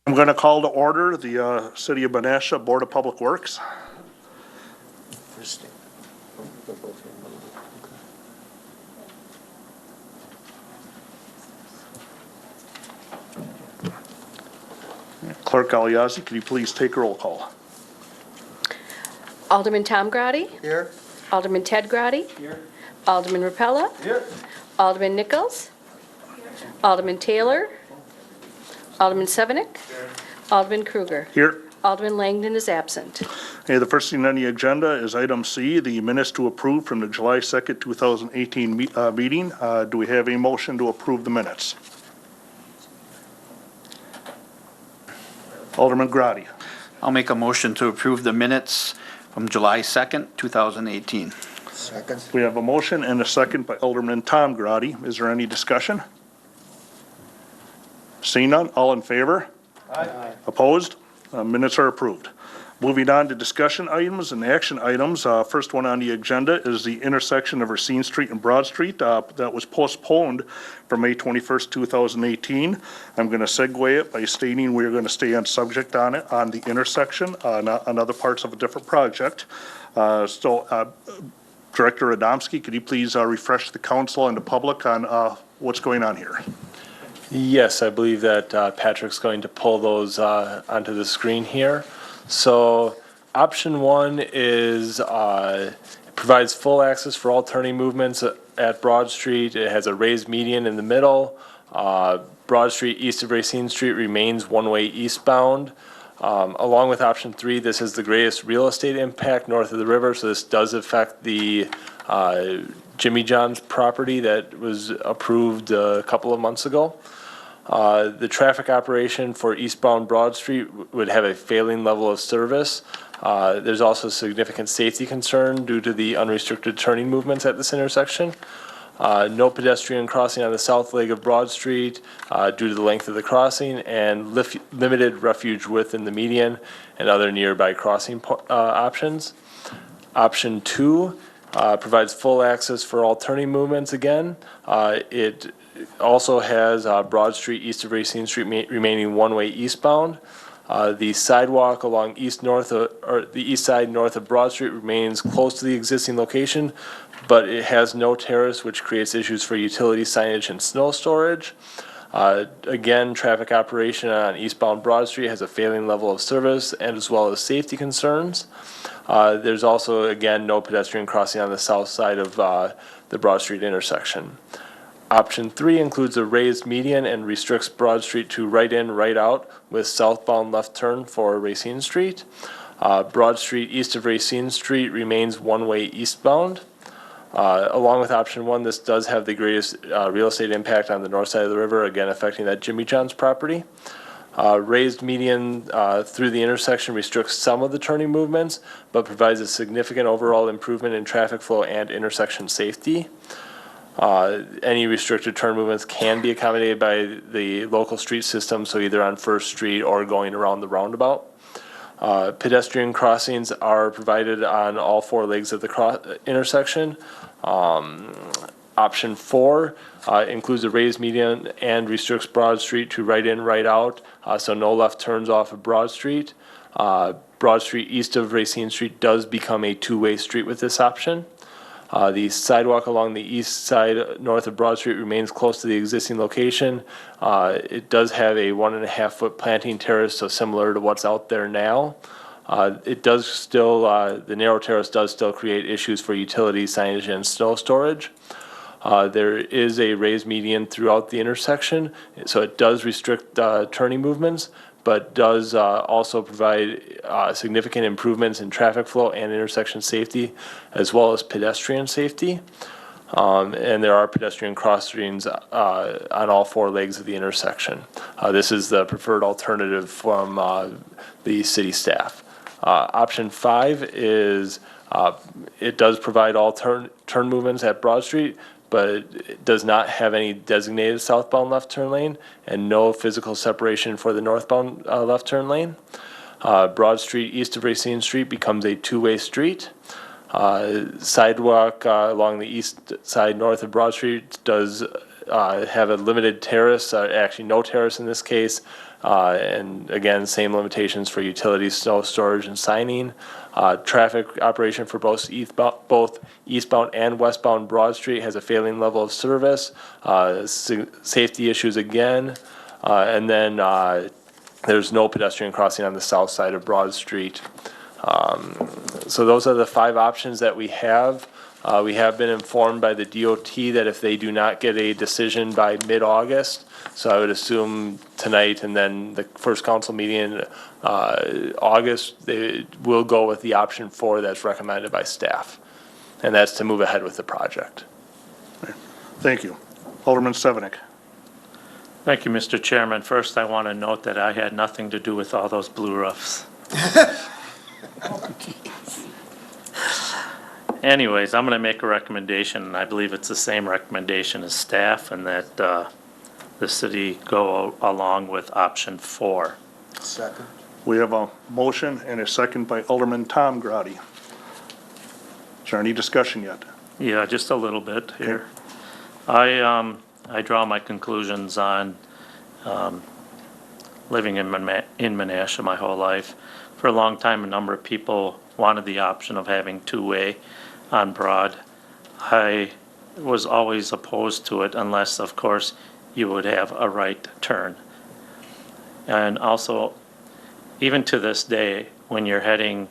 I'm going to call to order the City of Menasha Board of Public Works. Clerk Aliazi, could you please take a roll call? Alderman Tom Grotti. Here. Alderman Ted Grotti. Here. Alderman Rapella. Here. Alderman Nichols. Alderman Taylor. Alderman Sevenick. Alderman Kruger. Here. Alderman Langdon is absent. Okay, the first thing on the agenda is item C, the minutes to approve from the July 2nd, 2018 meeting. Do we have a motion to approve the minutes? Alderman Grotti. I'll make a motion to approve the minutes from July 2nd, 2018. Second. We have a motion and a second by Alderman Tom Grotti. Is there any discussion? Seeing none, all in favor? Aye. Opposed? Minutes are approved. Moving on to discussion items and action items. First one on the agenda is the intersection of Racine Street and Broad Street that was postponed for May 21st, 2018. I'm going to segue it by stating we're going to stay on subject on it, on the intersection, not on other parts of a different project. Director Adamski, could you please refresh the council and the public on what's going on here? Yes, I believe that Patrick's going to pull those onto the screen here. So option one is it provides full access for all turning movements at Broad Street. It has a raised median in the middle. Broad Street east of Racine Street remains one-way eastbound. Along with option three, this has the greatest real estate impact north of the river, so this does affect the Jimmy John's property that was approved a couple of months ago. The traffic operation for eastbound Broad Street would have a failing level of service. There's also significant safety concern due to the unrestricted turning movements at this intersection. No pedestrian crossing on the south leg of Broad Street due to the length of the crossing, and limited refuge width in the median and other nearby crossing options. Option two provides full access for all turning movements again. It also has Broad Street east of Racine Street remaining one-way eastbound. The sidewalk along the east side north of Broad Street remains close to the existing location, but it has no terrace, which creates issues for utility signage and snow storage. Again, traffic operation on eastbound Broad Street has a failing level of service and as well as safety concerns. There's also, again, no pedestrian crossing on the south side of the Broad Street intersection. Option three includes a raised median and restricts Broad Street to right in, right out with southbound left turn for Racine Street. Broad Street east of Racine Street remains one-way eastbound. Along with option one, this does have the greatest real estate impact on the north side of the river, again affecting that Jimmy John's property. Raised median through the intersection restricts some of the turning movements, but provides a significant overall improvement in traffic flow and intersection safety. Any restricted turn movements can be accommodated by the local street system, so either on First Street or going around the roundabout. Pedestrian crossings are provided on all four legs of the intersection. Option four includes a raised median and restricts Broad Street to right in, right out, so no left turns off of Broad Street. Broad Street east of Racine Street does become a two-way street with this option. The sidewalk along the east side north of Broad Street remains close to the existing location. It does have a 1.5 foot planting terrace, so similar to what's out there now. It does still, the narrow terrace does still create issues for utility signage and snow storage. There is a raised median throughout the intersection, so it does restrict turning movements, but does also provide significant improvements in traffic flow and intersection safety, as well as pedestrian safety. And there are pedestrian crossings on all four legs of the intersection. This is the preferred alternative from the city staff. Option five is it does provide all turn movements at Broad Street, but it does not have any designated southbound left turn lane and no physical separation for the northbound left turn lane. Broad Street east of Racine Street becomes a two-way street. Sidewalk along the east side north of Broad Street does have a limited terrace, actually no terrace in this case, And again, same limitations for utilities, snow storage and signing. Traffic operation for both eastbound and westbound Broad Street has a failing level of service. Safety issues again. And then there's no pedestrian crossing on the south side of Broad Street. So those are the 5 options that we have. We have been informed by the DOT that if they do not get a decision by mid-August, so I would assume tonight and then the first council meeting in August, they will go with the option 4 that's recommended by staff. And that's to move ahead with the project. Thank you. Alderman Sevenick. Thank you, Mr. Chairman. First, I want to note that I had nothing to do with all those blue roofs. Anyways, I'm going to make a recommendation, and I believe it's the same recommendation as staff, and that the city go along with option 4. Second. We have a motion and a second by Alderman Tom Grady. Is there any discussion yet? Yeah, just a little bit here. I draw my conclusions on living in Menasha my whole life. For a long time, a number of people wanted the option of having two-way on Broad. I was always opposed to it unless, of course, you would have a right turn. And also, even to this day, when you're heading,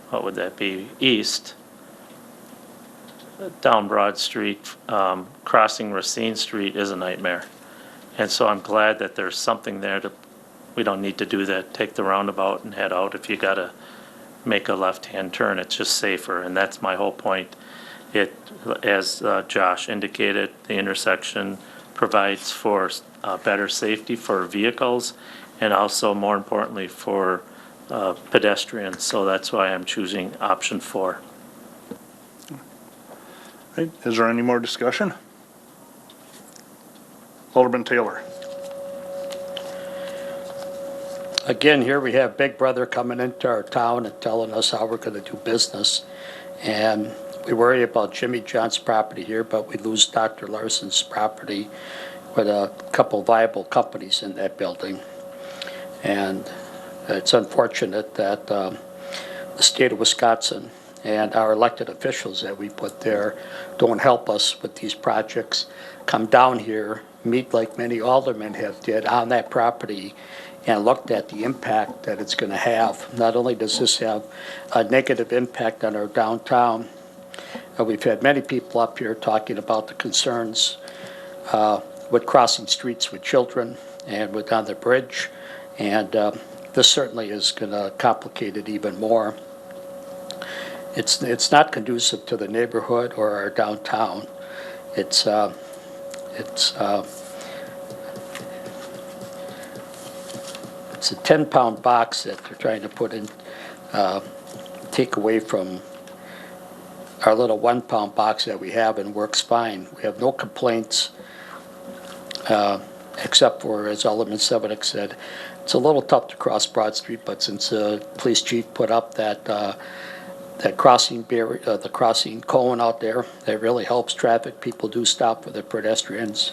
what would that be, east, down Broad Street, crossing Racine Street is a nightmare. And so I'm glad that there's something there we don't need to do that, take the roundabout and head out. If you gotta make a left-hand turn, it's just safer, and that's my whole point. It, as Josh indicated, the intersection provides for better safety for vehicles and also, more importantly, for pedestrians. So that's why I'm choosing option 4. Right. Is there any more discussion? Alderman Taylor. Again, here we have Big Brother coming into our town and telling us how we're going to do business. And we worry about Jimmy John's property here, but we lose Dr. Larson's property with a couple viable companies in that building. And it's unfortunate that the state of Wisconsin and our elected officials that we put there don't help us with these projects. Come down here, meet like many aldermen have did on that property, and looked at the impact that it's going to have. Not only does this have a negative impact on our downtown, we've had many people up here talking about the concerns with crossing streets with children and with on the bridge, and this certainly is going to complicate it even more. It's not conducive to the neighborhood or our downtown. It's a 10-pound box that they're trying to put in, take away from our little 1-pound box that we have, and works fine. We have no complaints, except for, as Alderman Sevenick said, it's a little tough to cross Broad Street, but since the police chief put up that crossing barrier, the crossing cone out there, that really helps traffic. People do stop for the pedestrians.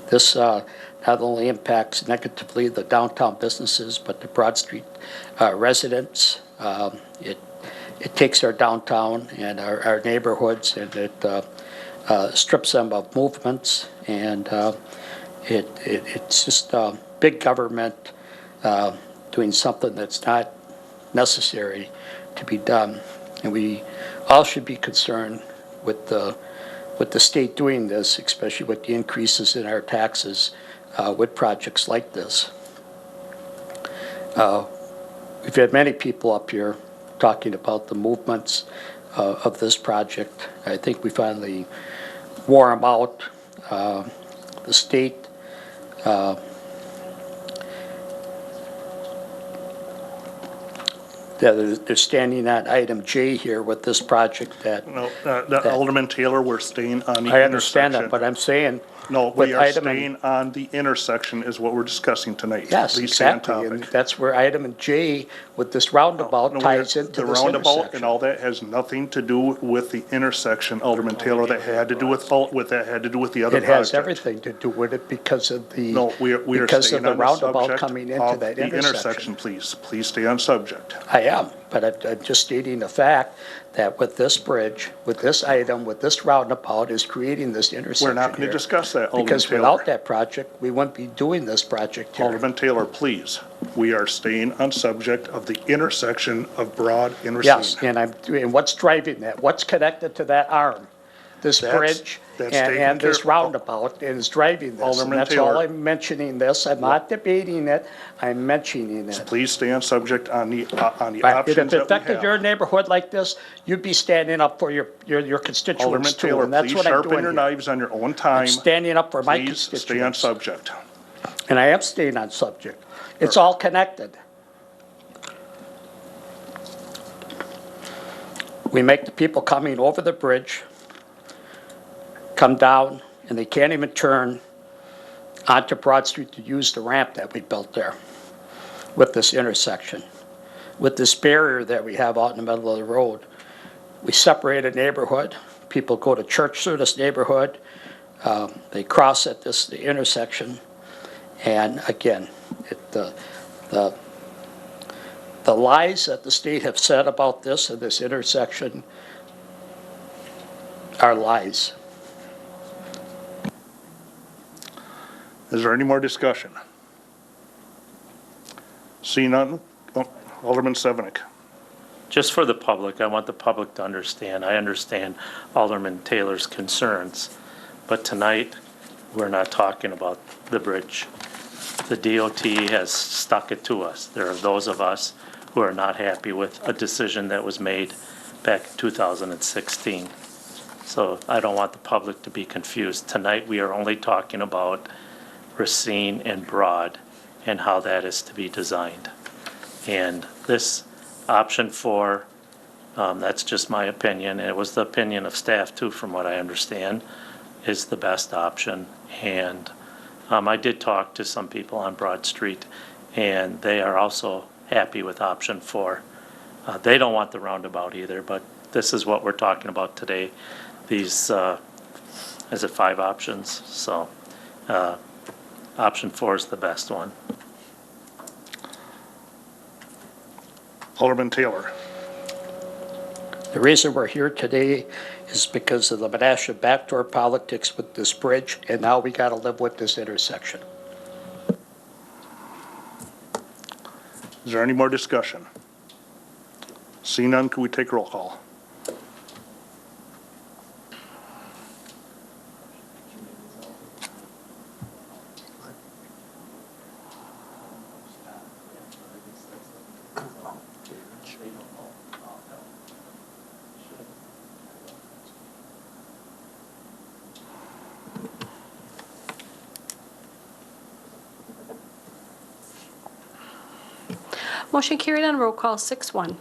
This not only impacts negatively the downtown businesses, but the Broad Street residents. It takes our downtown and our neighborhoods, and it strips them of movements, and it's just big government doing something that's not necessary to be done. And we all should be concerned with the state doing this, especially with the increases in our taxes with projects like this. We've had many people up here talking about the movements of this project. I think we finally wore them out. The state they're standing on item J here with this project that. No, Alderman Taylor, we're staying on the intersection. I understand that, but I'm saying No, with we are item and- staying on the intersection is what we're discussing tonight. Yes, Please stay on exactly, and topic. that's where item J with this roundabout No, ties we're- into the this roundabout and intersection. all that has nothing to do with the intersection, Alderman Taylor. That had to do with that had to do with the other It project. has everything to do with it because of the, No, we are because staying of the on the roundabout subject coming into of that the intersection. please. Please stay on subject. I am, but I'm just stating the fact that with this bridge, with this item, with this roundabout is creating this intersection We're not going to here. discuss that, Alderman Because Taylor. without that project, we wouldn't be doing this project here. Alderman Taylor, please. We are staying on subject of the intersection of Broad and Yes, Racine. and what's driving that? What's connected to that arm? This That's- bridge that's and, taken and this care- roundabout is driving this. Alderman And that's all Taylor. I'm mentioning this. I'm not debating it. I'm mentioning it. Please stay on subject on the Right, and options if it that we affected your have. neighborhood like this, you'd be standing up for your Alderman constituents too, Taylor, and that's please what I'm sharpen doing your here. knives on your own I'm time. standing up for my Please stay on constituents. subject. And I am staying on subject. It's all connected. We make the people coming over the bridge come down, and they can't even turn onto Broad Street to use the ramp that we built there with this intersection, with this barrier that we have out in the middle of the road. We separate a neighborhood. People go to church through this neighborhood. They cross at the intersection. And again, the lies that the state have said about this and this intersection are lies. Is there any more discussion? See none? Oh, Alderman Sevenick. Just for the public, I want the public to understand, I understand Alderman Taylor's concerns, but tonight, we're not talking about the bridge. The DOT has stuck it to us. There are those of us who are not happy with a decision that was made back in 2016. So I don't want the public to be confused. Tonight, we are only talking about Racine and Broad and how that is to be designed. And this option 4, that's just my opinion, and it was the opinion of staff too, from what I understand, is the best option. And I did talk to some people on Broad Street, and they are also happy with option 4. They don't want the roundabout either, but this is what we're talking about today. These, is it 5 options? So, option 4 is the best one. Alderman Taylor. The reason we're here today is because of the Menasha backdoor politics with this bridge, and now we got to live with this intersection. Is there any more discussion? See none, can we take roll call? Motion carried on roll call 6-1.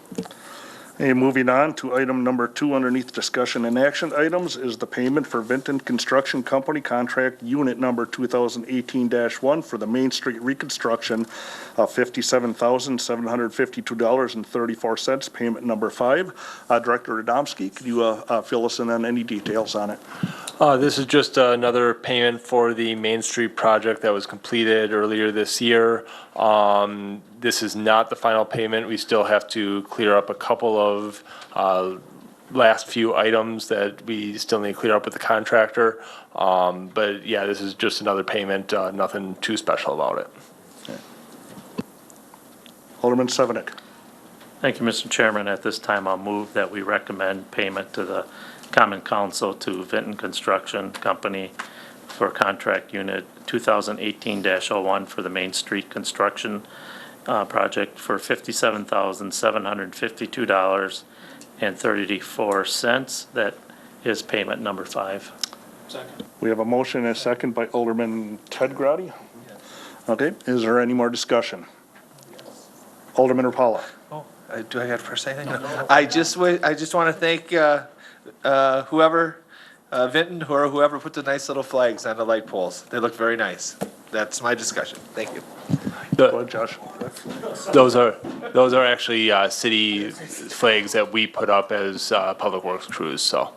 Okay, moving on to item number 2 underneath discussion and action items is the payment for Vinton Construction Company contract unit number 2018-1 for the Main Street reconstruction of $57,752.34, payment number 5. Director Radomski, could you fill us in on any details on it? This is just another payment for the Main Street project that was completed earlier this year. This is not the final payment. We still have to clear up a couple of last few items that we still need to clear up with the contractor. But yeah, this is just another payment, nothing too special about it. Alderman Sevenick. Thank you, Mr. Chairman. At this time, I'll move that we recommend payment to the Common Council to Vinton Construction Company for contract unit 2018-01 for the Main Street construction project for $57,752.34. That is payment number 5. We have a motion and a second by Alderman Ted Grady. Okay, is there any more discussion? Alderman Rapala. Do I have to first say anything? No. I just want to thank whoever Vinton or whoever put the nice little flags on the light poles. They look very nice. That's my discussion. Thank you. Go ahead, Josh. Those are actually city flags that we put up as public works crews, so.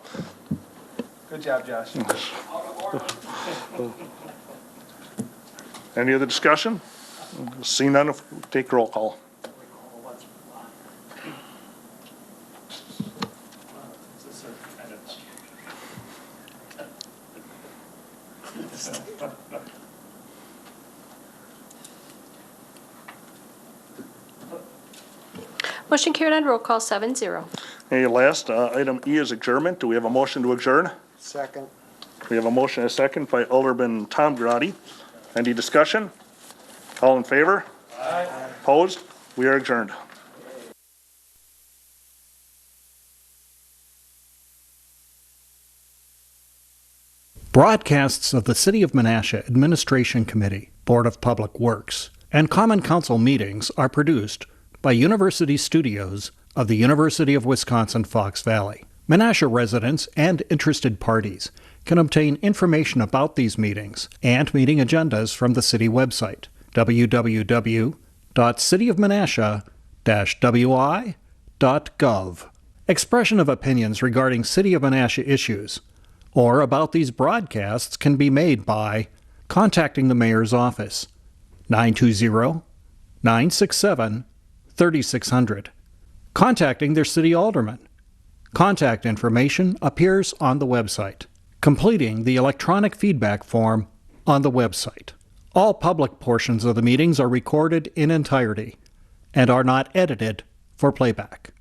Good job, Josh. Any other discussion? Seeing none, take roll call. Motion carried on roll call 7-0. Okay, last, item E is adjournment. Do we have a motion to adjourn? Second. We have a motion and a second by Alderman Tom Grotti. Any discussion? All in favor? Aye. Opposed? We are adjourned. Broadcasts of the City of Menasha Administration Committee, Board of Public Works, and Common Council meetings are produced by University Studios of the University of Wisconsin-Fox Valley. Menasha residents and interested parties can obtain information about these meetings and meeting agendas from the city website, www.cityofmenasha-wi.gov. Expression of opinions regarding City of Menasha issues or about these broadcasts can be made by contacting the mayor's office, 920-967-3600, contacting their city alderman. Contact information appears on the website. Completing the electronic feedback form on the website. All public portions of the meetings are recorded in entirety and are not edited for playback.